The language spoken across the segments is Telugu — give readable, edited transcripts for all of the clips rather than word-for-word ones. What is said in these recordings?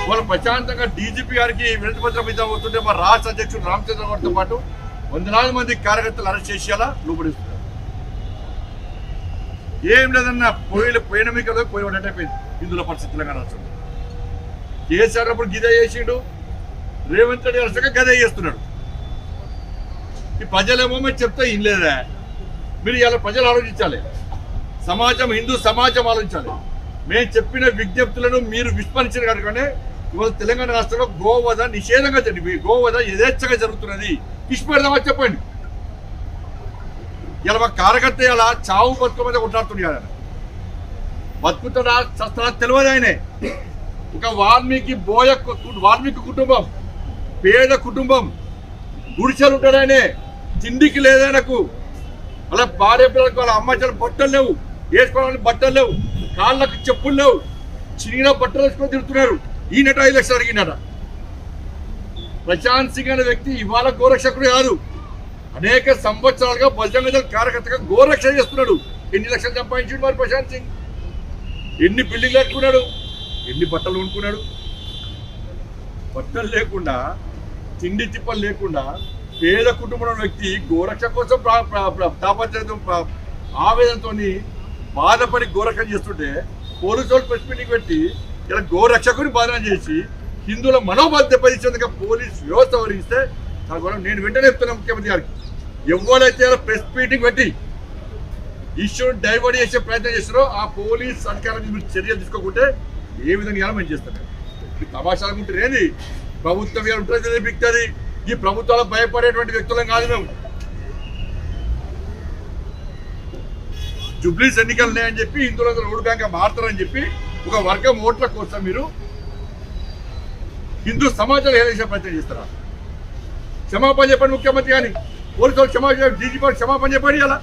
వాళ్ళు ప్రశాంతంగా డీజీపీ గారికి వినతి పత్రం ఇద్దాం వస్తుంటే మా రాష్ట్ర అధ్యక్షుడు రామచంద్ర గారితో పాటు వందలాది మంది కార్యకర్తలు అరెస్ట్ చేసేలా లోపడిస్తున్నారు. ఏం లేదన్నా పోయిన మీకలో పోయినట్టు అయిపోయింది హిందువుల పరిస్థితి తెలంగాణ రాష్ట్రంలో. కేసీఆర్ అప్పుడు గిదే చేసిండు, రేవంత్ రెడ్డి గారు గదే చేస్తున్నాడు. ఈ ప్రజలేమో మీరు చెప్తే ఇనలేదా? మీరు ఇలా ప్రజలు ఆలోచించాలి, సమాజం హిందూ సమాజం ఆలోచించాలి. మేము చెప్పిన విజ్ఞప్తులను మీరు విస్మరించిన కనుకనే ఇవాళ తెలంగాణ రాష్ట్రంలో గోవధ నిషేధంగా జరిగింది. గోవధ యథేచ్ఛగా జరుగుతున్నది. ఇష్టపెడదామా చెప్పండి. ఇలా మా కార్యకర్త ఇలా చావు బతుకు మీద కొట్లాడుతున్నాడు. బతుకుతాడా చస్తాడా తెలియదు ఆయనే. ఒక వాల్మీకి కుటుంబం, పేద కుటుంబం, గుడిసెలు ఉంటాడు ఆయనే. తిండికి లేదనకు, అలా భార్య పిల్లలకు వాళ్ళ అమ్మాయిల బట్టలు లేవు, వేసుకోవడానికి బట్టలు లేవు, కాళ్ళకు చెప్పులు లేవు, చిన్న బట్టలు వేసుకొని తిరుగుతున్నారు. ఈయనట 5 లక్షలు అడిగినట. ప్రశాంత్ సింగ్ అనే వ్యక్తి ఇవాళ గోరక్షకుడు కాదు, అనేక సంవత్సరాలుగా బజరంగ దళ్ కార్యకర్తగా గోరక్ష చేస్తున్నాడు. ఎన్ని లక్షలు సంపాదించాడు మరి ప్రశాంత్ సింగ్? ఎన్ని బిల్డింగ్లు కట్టుకున్నాడు? ఎన్ని బట్టలు కొనుక్కున్నాడు? బట్టలు లేకుండా, తిండి తిప్పలు లేకుండా పేద కుటుంబంలో వ్యక్తి గోరక్ష కోసం తాపత్రయంతో ఆవేదనతో బాధపడి గోరక్ష చేస్తుంటే పోలీసు వాళ్ళు ప్రెస్ మీటింగ్ పెట్టి ఇలా గోరక్షకుని బాధన చేసి హిందువుల మనోభావం దెబ్బతీసేందుకు పోలీస్ వ్యవస్థ వహిస్తే నేను వెంటనే చెప్తున్నా ముఖ్యమంత్రి గారికి, ఎవరైతే ప్రెస్ మీటింగ్ పెట్టి ఇష్యూని డైవర్ట్ చేసే ప్రయత్నం చేస్తారో ఆ పోలీస్ అధికారుల మీద చర్యలు తీసుకోకుంటే ఏ విధంగా మేము చేస్తాం. తమాషాలు ఉంటే ఏది ప్రభుత్వం ఉంటుంది బిక్తుంది. ఈ ప్రభుత్వాలకు భయపడేటువంటి వ్యక్తులం కాదు మేము. జుబ్లీస్ ఎన్నికలు ఉన్నాయని చెప్పి హిందువులందరూ ఓటు బ్యాంక్ మారుతారని చెప్పి ఒక వర్గం ఓట్ల కోసం మీరు హిందూ సమాజాలు ఏదైనా ప్రయత్నం చేస్తారా? క్షమాపణ చెప్పండి ముఖ్యమంత్రి కానీ, పోలీసు వాళ్ళు క్షమాపణ, డీజీపీ క్షమాపణ చెప్పండి. అలా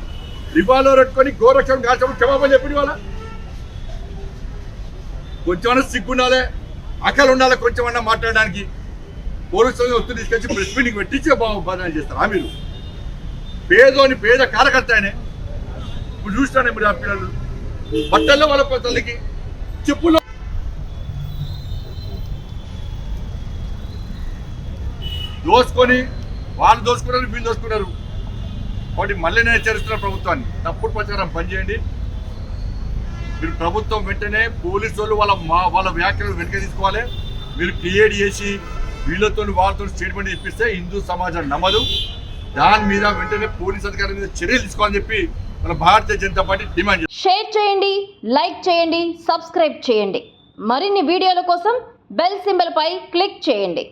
రివాల్వర్ పెట్టుకొని గోరక్షణ కాల్చడం క్షమాపణ చెప్పండి. వాళ్ళ కొంచెమన్నా సిగ్గుండాలి, అక్కలు ఉండాలి, కొంచెమన్నా మాట్లాడడానికి. పోలీసులు ఒత్తిడి తీసుకొచ్చి ప్రెస్ మీటింగ్ పెట్టించే బాధ చేస్తారా మీరు? పేద కార్యకర్త ఆయనే. ఇప్పుడు చూస్తానే మీరు ఆ పిల్లలు బట్టల్లో వాళ్ళ తల్లికి చెప్పుల్లో దోసుకొని వాళ్ళు దోసుకున్నారు, వీళ్ళు దోసుకున్నారు. కాబట్టి మళ్ళీ నేను హెచ్చరిస్తున్న ప్రభుత్వాన్ని, తప్పుడు ప్రచారం పనిచేయండి. మీరు ప్రభుత్వం వెంటనే పోలీసు వాళ్ళు వాళ్ళ వ్యాఖ్యలు వెనక తీసుకోవాలి. మీరు క్రియేట్ చేసి వీళ్ళతో వాళ్ళతో స్టేట్మెంట్ ఇప్పిస్తే హిందూ సమాజం నమ్మదు. దాని మీద వెంటనే పోలీస్ అధికారుల మీద చర్యలు తీసుకోవాలని చెప్పి మన భారతీయ జనతా పార్టీ డిమాండ్ చేస్తుంది. షేర్ చేయండి, లైక్ చేయండి, సబ్స్క్రైబ్ చేయండి. మరిన్ని వీడియోల కోసం బెల్ సింబల్ పై క్లిక్ చేయండి.